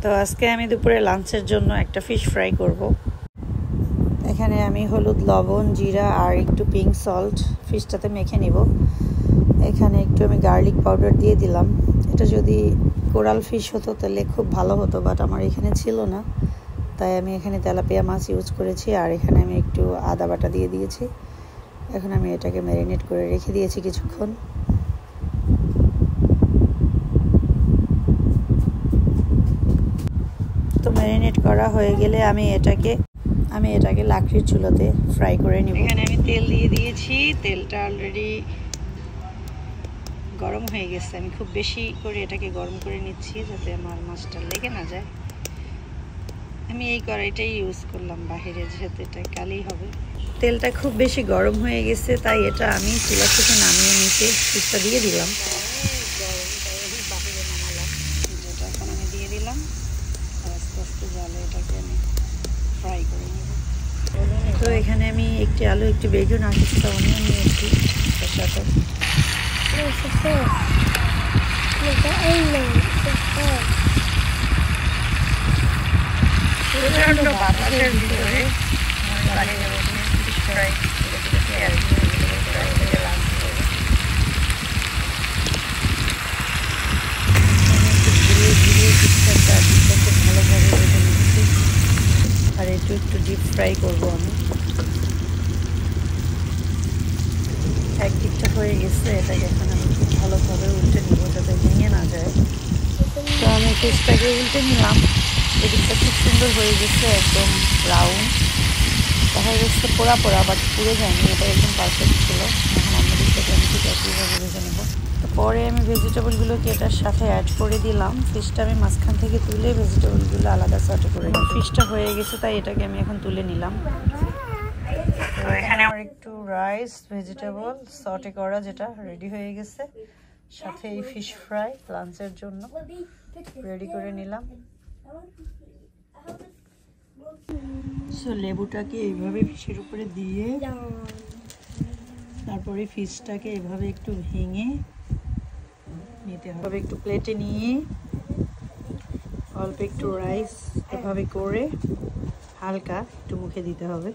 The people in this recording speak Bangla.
তো আজকে আমি দুপুরে লাঞ্চের জন্য একটা ফিশ ফ্রাই করব। এখানে আমি হলুদ, লবণ, জিরা আর একটু পিঙ্ক সল্ট ফিশটাতে মেখে নিব। এখানে একটু আমি গার্লিক পাউডার দিয়ে দিলাম। এটা যদি কোরাল ফিশ হতো তাহলে খুব ভালো হতো, বাট আমার এখানে ছিল না, তাই আমি এখানে তেলাপিয়া মাছ ইউজ করেছি। আর এখানে আমি একটু আদা বাটা দিয়ে দিয়েছি। এখন আমি এটাকে ম্যারিনেট করে রেখে দিয়েছি কিছুক্ষণ। তো ম্যারিনেট করা হয়ে গেলে আমি এটাকে লাকড়ির চুলাতে ফ্রাই করে নিব। এখানে আমি তেল দিয়ে দিয়েছি, তেলটা অলরেডি গরম হয়ে গেছে। আমি খুব বেশি করে এটাকে গরম করে নিচ্ছি যাতে আমার মাছটা লেগে না যায়। আমি এই কড়াইটাই ইউজ করলাম বাহিরে, যেহেতু এটা কালি হবে। তেলটা খুব বেশি গরম হয়ে গেছে, তাই এটা আমি চুলা থেকে নামিয়ে নিতে ফিশটা দিয়ে দিলাম। বাহিরে নামালাম, যেটা এখন আমি দিয়ে দিলাম। আস্তে আস্তে জালে এটাকে আমি ফ্রাই করে নেব। তো এখানে আমি একটি আলু, একটি বেগুন আর কিছুটা অনিয়ন নিয়েছি তার সাথে। বাতাসের ভিতরে ফ্রাই ভালোভাবে ভেজে নিচ্ছি। আর একটু ডিপ ফ্রাই করবো আমি। একদিকটা হয়ে গেছে, এটাকে এখন আমি খুব ভালোভাবে উল্টে নিব যাতে ভেঙে না যায়। তো আমি ফিশটাকে উল্টে নিলাম। এদিকটা খুব সুন্দর হয়ে গেছে, একদম ব্রাউন দেখা যাচ্ছে, পোড়া পোড়া, বাট পুড়ে যায়নি, এটা একদম পারফেক্ট ছিল। এখন অন্য দিকটাকে আমি ঠিক একইভাবে ভেজে নেব। পরে আমি ভেজিটেবলগুলোকে এটার সাথে অ্যাড করে দিলাম। ফিশটা আমি মাঝখান থেকে তুলে ভেজিটেবলগুলো আলাদা সর্ট করে নিই। ফিশটা হয়ে গেছে, তাই এটাকে আমি এখন তুলে নিলাম। তো এখানে আমার একটু রাইস, ভেজিটেবল সর্টে করা যেটা রেডি হয়ে গেছে, সাথে এই ফিশ ফ্রাই লাঞ্চের জন্য রেডি করে নিলাম। সো লেবুটাকে এইভাবে ফিশের উপরে দিয়ে, তারপরে ফিশটাকে এভাবে একটু ভেঙে নিতে হবে। একটু প্লেটে নিয়ে অল্প একটু রাইস এভাবে করে হালকা একটু মুখে দিতে হবে।